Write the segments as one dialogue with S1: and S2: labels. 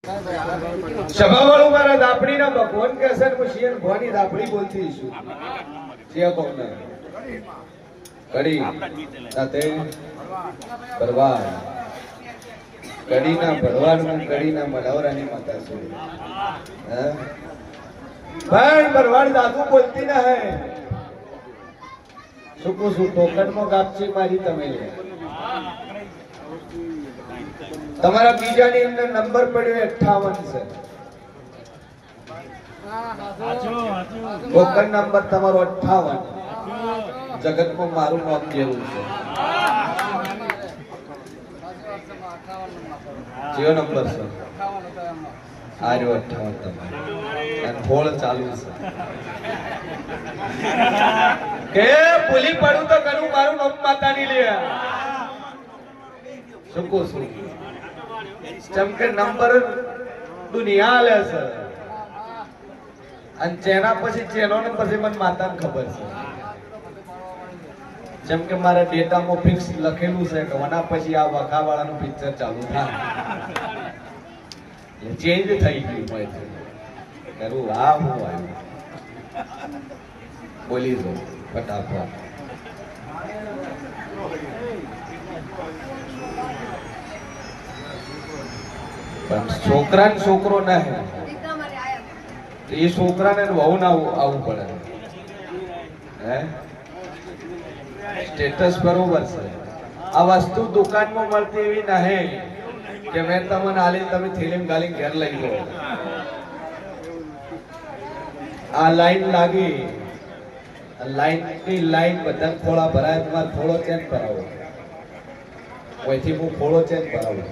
S1: સભાવાળો મારા દાપડીના ભગવાન કે છે હું શિયન ભવાની દાપડી બોલતી છું જે કોને કડી સાથે પરવાર કડીના ભરવાડમાં કડીના મલાવરાની માતા છું પણ ભરવાડ દાદુ બોલતી ના હે સુકુ સુ ટોકનમાં ગાપચી મારી તમે તમારા બીજાની અંદર નંબર પડ્યો 58 છે ટોકન નંબર તમારો 58 જગતમાં મારું નામ જેવું છે કયો નંબર છે આર્યો 58 તમારો અને ફોળ ચાલુ છે કે ભૂલી પડું તો કરું મારું નામ માતાની લે શું કહું છું ચમકે નંબર દુનિયા લે છે અને જેના પછી જેનો ને પછી મને માતાને ખબર છે જેમ કે મારા ડેટામાં ફિક્સ લખેલું છે કે વના પછી આ વખાવાળાનું પિક્ચર ચાલુ થાય ચેન્જ થઈ ગયું હોય કરું આ હું આવ્યું બોલી દો ફટાફટ પણ છોકરા ને છોકરો ના હે એ છોકરાને વહુ ના આવવું પડે હે સ્ટેટસ બરોબર છે આ વસ્તુ દુકાનમાં મળતી એવી નહીં કે મેં તમને આલી તમે થેલીમ ગાલી ઘેર લઈ લો આ લાઈન લાગી લાઈન બધા થોડા ભરાય તમારે થોડો ચેન ભરાવો કોઈથી હું થોડો ચેન ભરાવું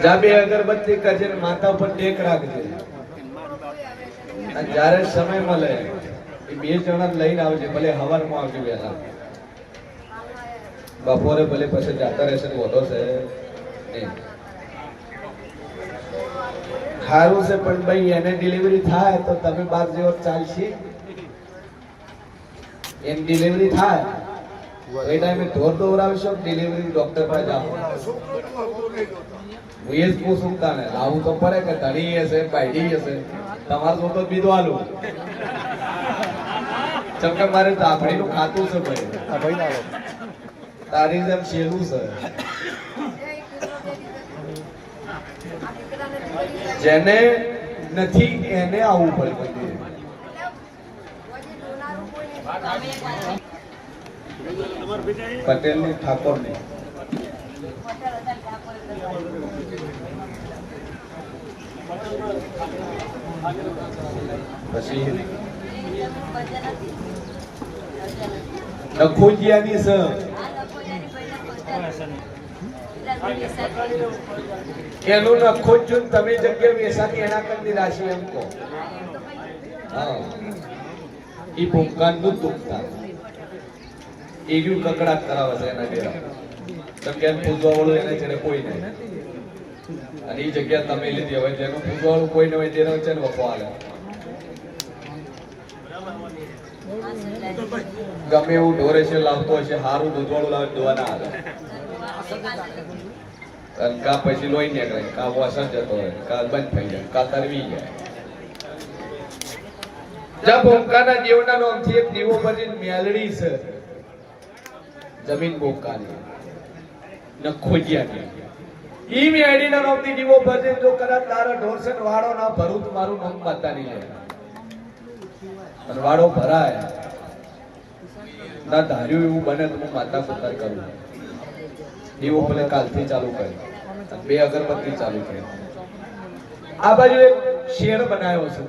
S1: જાબે અગરબત્તી કરજે માતા પર ટેક રાખજે અને જ્યારે સમય મળે એ બે જણા લઈને આવજે ભલે હવારમાં આવજો વહેલા બપોરે ભલે પછી જાતા રહેશે વધો છે સારું છે પણ ભાઈ એને ડિલિવરી થાય તો તમે 12 જેવો ચાલશે એની ડિલિવરી થાય એ ટાઈમે ઢોર દોરાવશો ડિલિવરી ડોક્ટર પાસે જાઓ હું એ જ પૂછું તાને આવું તો પડે કે ધણી હશે બાયડી હશે તમારું તો બીજો આલું ચમકે મારે દાપડીનું ખાતું છે ભાઈ તારી જેમ શેલું છે જેને નથી એને આવવું પડે પટેલ ને ઠાકોર ને પછી નખોજિયાની સ એનું નખોજ્યું તમે જગ્યા વેસાની એના કરતી રાશિ એમ કહો હા ઈ ભૂમકાન નું દુખતા એનું કકડાટ કરાવે છે એના ડેરા તમે એને પૂજવા વાળું એને છે કોઈ નહીં અને એ જગ્યા તમે લીધી હવે જેનું પૂજવા વાળું કોઈ ન હોય તેનો છે ને વખો હાલે ગમે એવું ઢોરે છે લાવતો હશે સારું દૂધવાળું લાવે દોવા ના આવે કા પછી લોહી નીકળે કા વસન જતો હોય કા બંધ થઈ જાય કા તરવી જાય જ્યાં ભૂમકાના દેવના નામથી એક દીવો ભરી મેલડી છે જમીન ભૂમકાની નખોજિયાની ઈ મેડીના નામથી દીવો ભરી જો કદાચ તારા ઢોરસન વાળો ના ભરું મારું નામ માતાની લે અને વાળો ભરાય ના ધાર્યું એવું બને તો હું માતા પુકાર કરું દીવો ભલે કાલથી ચાલુ કરી 2 અગરબત્તી ચાલુ કરી આ બાજુ એક શેર બનાવ્યો છે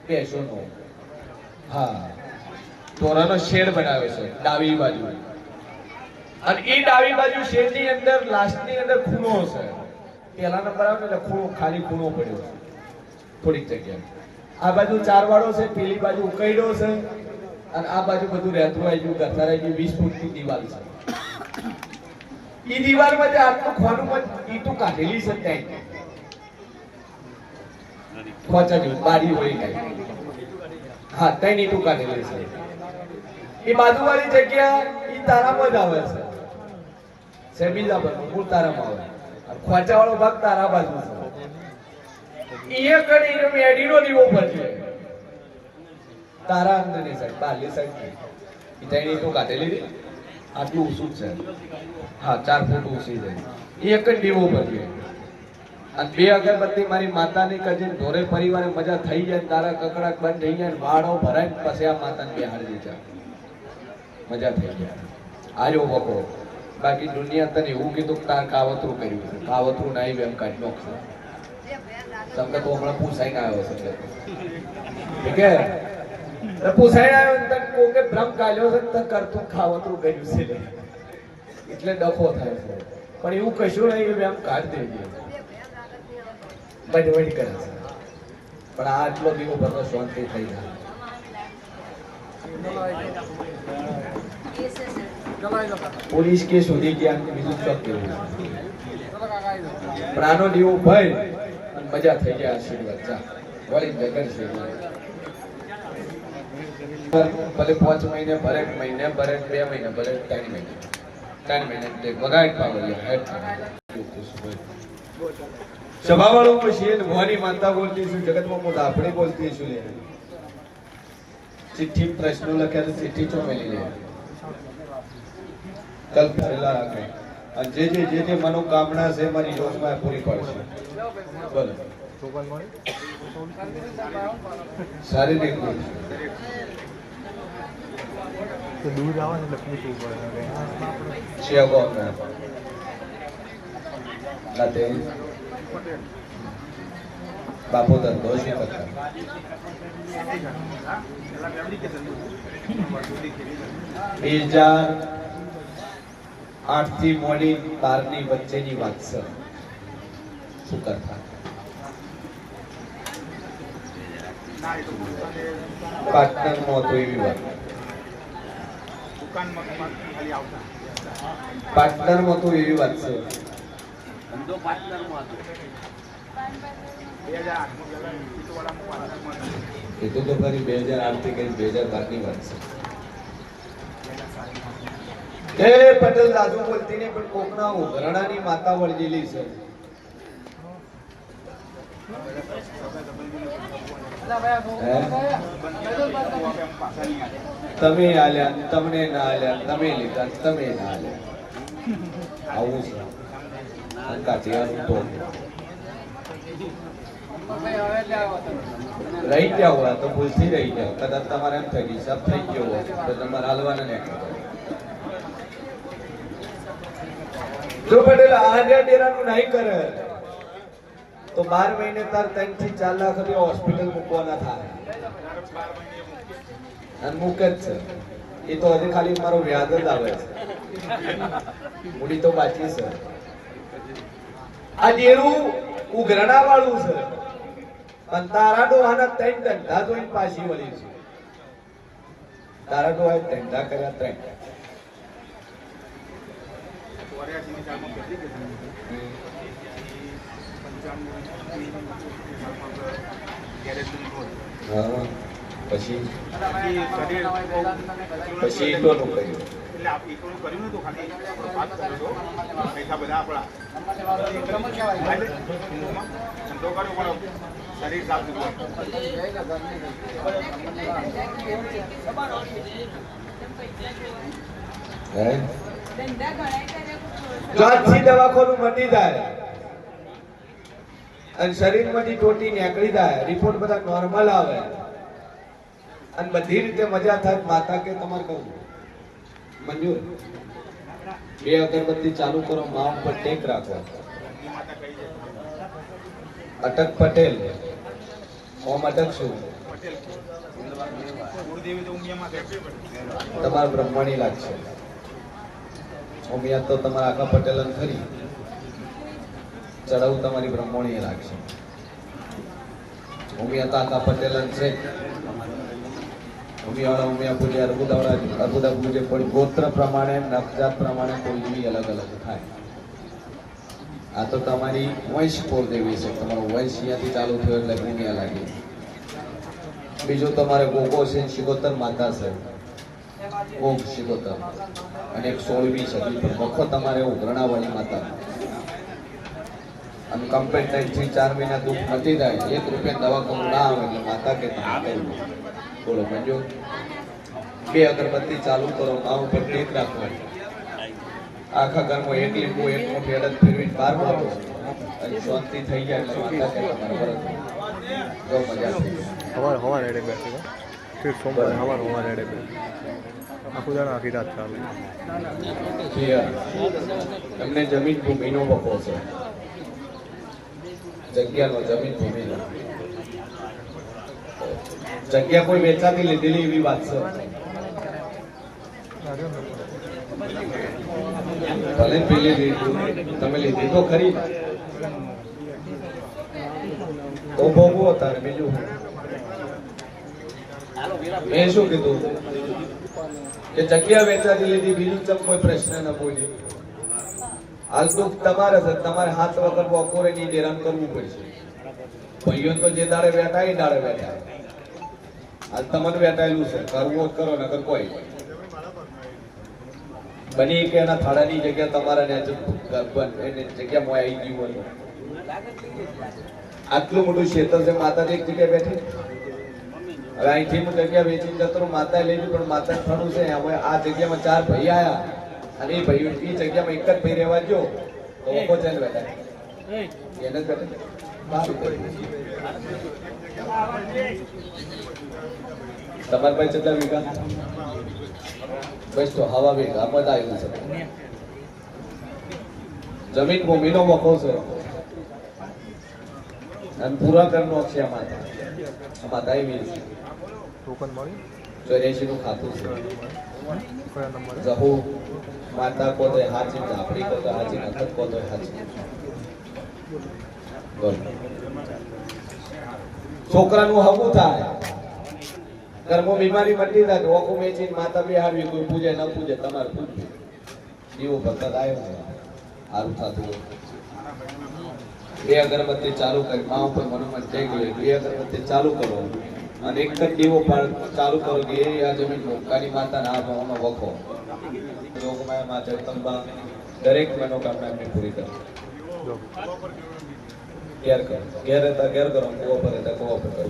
S1: બેસોનો હા તોરાનો શેડ બનાવ્યો છે ડાબી બાજુ અને એ ડાબી બાજુ શેડની અંદર લાસ્ટની અંદર ખૂણો છે પહેલા નંબર આવે એટલે ખૂણો ખાલી ખૂણો પડ્યો છે થોડીક જગ્યાએ આ બાજુ 4 વાળો છે પેલી બાજુ ઉકઈડો છે અને આ બાજુ બધું રહેતું આવી ગયું ગથારાઈ ગયું 20 ફૂટની દિવાલ છે ઈ દિવાલમાં જે આટલું ખોનું ઈટું કાઢેલી છે ત્યાં ખોચા જેવું બારી હોય કઈ હા ત્યાં ઈટું કાઢેલી છે એ બાજુવાળી જગ્યા ઈ તારામાં જ આવે છે છે બીજા પર મૂળ તારામાં આવે અને ખોચા વાળો ભાગ તારા બાજુ છે એ કડી મેડીનો દીવો ભજવે તારા અંદરની સાઈડ બારલી સાઈડ એ તેની તો કાઢેલી રે આટલું ઊંચું છે હા 4 ફૂટ ઊંચી જાય એક જ દીવો ભજવે અને 2 અગરબત્તી મારી માતાની કજીન ઢોરે પરિવારે મજા થઈ જાય તારા કકડાક બંધ થઈ જાય વાળો ભરાય પછી આ માતાને બેહાડી દે મજા થઈ જાય આજો વકો બાકી દુનિયા તને એવું કીધું તાર કાવતરું કર્યું છે કાવતરું ના આવ્યું એમ કાઢી નાખશે તમને તો હમણાં પૂછાઈને આવ્યો છે ઠીક હે પૂછાઈને આવ્યો તને કોકે ભ્રમ કાઢ્યો છે તને કરતું કાવતરું કર્યું છે એટલે ડખો થાય છે પણ એવું કશું નહીં એમ કાઢી દેજે બડબડ કરે છે પણ આટલો દીવો બધો શાંતિ થઈ જાય પોલીસ કે શોધી ગયા બીજું શોખ કેવું પણ આનો દીવો ભય અને મજા થઈ જાય આશીર્વાદ જા વળી જગન છે ભલે 5 મહિને ભરે મહિને ભરે 2 મહિને ભરે 3 મહિને વગાડ પાવલી હેડ સભાવાળું પછી મોહની માતા બોલતી છું જગતમાં મોટા આપણે બોલતી છું લે ચિઠ્ઠી પ્રશ્નો લખ્યા તો ચિઠ્ઠી ચો મેલી લે કલ ભરેલા રાખે અને જે મનોકામના છે મારી યોજના પૂરી પડશે બોલો શારીરિક
S2: તો દૂર આવે ને લખવું પડે
S1: છે કોણ લાતે બાપુ ધંધો છે કરતા 2008 થી મોડી 12 ની વચ્ચેની વાત છે શું કરતા પાર્ટનરમાં તો એવી વાત પાર્ટનરમાં તો એવી વાત છે ધંધો પાર્ટનરમાં હતો 2008 એ તો ફરી 2008 થી કરી 2012 ની વાત છે એ પટેલ રાજુ બોલતી ને પણ કોકના ઉઘરણાની માતા વળગેલી છે તમે આલ્યા તમને ના આલ્યા તમે લીધા તમે ના આલ્યા આવું છે કાચિયાનું તો રહી ગયા હોય તો ભૂલથી રહી જાવ કદાચ તમારે એમ થઈ ગઈ સબ થઈ ગયો હોય તો તમારે હાલવાના ને જો પટેલ આર્યા ડેરાનું નહીં કરે તો 12 મહિને તાર 3 થી 4 લાખ રૂપિયા હોસ્પિટલ મૂકવાના થાય અને મૂકે જ છે એ તો હજી ખાલી મારો વ્યાજ જ આવે છે મૂડી તો બાકી છે આ ડેરું ઉઘરણા વાળું છે પણ તારા ડોહાના 3 ધંધા જોઈને પાછી વળી છે તારા ડોહાએ ધંધા કર્યા 3 પછી ઈટોનું કર્યું એટલે આપ ઈટોનું કર્યું નતું ખાલી વાત કર્યો તો પૈસા બધા આપણા ધંધો કર્યો પણ શરીર સાફ આજથી દવાખાનું મટી જાય અને શરીરમાંથી ટોટી નીકળી જાય રિપોર્ટ બધા નોર્મલ આવે અને બધી રીતે મજા થાય માતા કે તમારે કહું મંજૂર 2 અગરબત્તી ચાલુ કરો મા ઉપર ટેક રાખો અટક પટેલ ઓમ અટક શું તમારા બ્રહ્મણી લાગશે ઓમિયા તો તમારા આખા પટેલ ખરી ચડાવું તમારી બ્રહ્મણીએ લાગશે ઓમિયા તો આખા પટેલ છે ગોત્ર પ્રમાણે નક્ષજાત પ્રમાણે કોઈ અલગ અલગ થાય આ તો તમારી વંશ કોર દેવી છે તમારો વંશ અહીંયાથી ચાલુ થયો એટલે ભૂમિયા લાગી બીજું તમારે ગોગો છે શિગોતર માતા છે ગોગ શિગોતર અને એક 16મી સદી પર વખો તમારે ઉઘરણાવાળી માતા અને કમ્પેન્સેટથી 4 મહિના દુઃખ મટી જાય, 1 રૂપિયા દવાખાનું ના આવે એટલે માતા કે તમે કરવું. બોલો મંજૂર? 2 અગરબત્તી ચાલુ કરો, મા ઉપર ટેક રાખો, આખા ઘરમાં 1 લીંબુ 1 મોટી અડદ ફેરવીને બહાર મારો અને શાંતિ થઈ જાય એટલે માતા કે તમારે વરત જો મજા થઈ જાય.
S2: હવાર રેડે બેસે ફિર સોમવારે હવાર રેડે બેસે આખું દાડા આખી રાત ચાલે.
S1: એમને જમીન ભૂમિનો વખો છે, જગ્યાનો, જમીન ભૂમિનો. જગ્યા કોઈ વેચાતી લીધેલી એવી વાત છે. ભલે પેલી તમે લીધી તો ખરી, તો ભોગવો તારે. બીજું મેં શું કીધું કે જગ્યા વેચાતી લીધી, બીજું ચમ કોઈ પ્રશ્ન ન બોલી. હાલ તો તમારે છે, તમારે હાથ વગર બપોરે ની હેરાન કરવું પડશે. ભાઈઓ તો જે દાડે બેઠા એ દાડે બેઠા. હાલ તમને બેઠાયેલું છે, કરવું કરો નકર કોઈ બની કે એના થાળાની જગ્યા તમારા ને જગ્યા મોય આવી ગયું હોય. આટલું મોટું ક્ષેત્ર છે, માતા એક જગ્યાએ બેઠી. હવે અહીંથી હું જગ્યા વેચીને જતો રહું, માતા લઈ લીધું, પણ માતા થોડું છે. હવે આ જગ્યામાં 4 ભાઈ આયા અને એ ભાઈઓ એ જગ્યામાં એક જ ભાઈ રહેવા જો તો ઓકો છે ને બેઠા એને જ બેઠા. તમારા ભાઈ કેટલા વીઘા? બસ તો હવા વીઘા બધા આવ્યું છે. જમીન ભૂમિનો વખો છે અને પૂરા કરનો છે. માતા એવી છે.
S2: ટોકન મળી
S1: 84 નું ખાતું છે.
S2: કયા નંબર?
S1: જહુ માતા કો તો હાચી, ઝાપડી કો તો હાચી, નખત કો તો હાચી. છોકરાનું હગું થાય, ઘરમાં બીમારી મટી જાય, ઓખું વેચીને માતા બેહાડવી, કોઈ પૂજે ન પૂજે તમારે પૂજવું. એવું ભક્ત આવ્યો સારું થતું હોય. 2 અગરબત્તી ચાલુ કરી, મા ઉપર મનોમન થઈ ગયું. 2 અગરબત્તી ચાલુ કરો અને એક જ દીવો ચાલુ કરો કે એ આ જમીન મોકાની માતાના આ ભાવનો વખો જોગમાયા માં જગદંબા દરેક મનોકામના એમની પૂરી કરો. ઘેર કરો, ઘેર રહેતા ઘેર કરો, કુવા પર રહેતા કુવા પર કરો.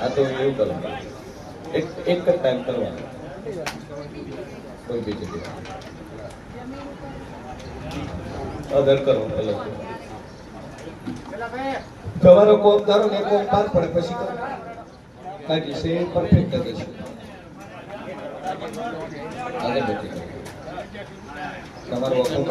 S1: આ તો એવું કરો, એક જ ટાઈમ કરવાનું, કોઈ બીજી અદર કરો. તમારો કોમ કરો ને કોમ પાર પડે પછી કરો, બાકી છે પરફેક્ટ જ છે. આગળ બેઠી તમારો વખો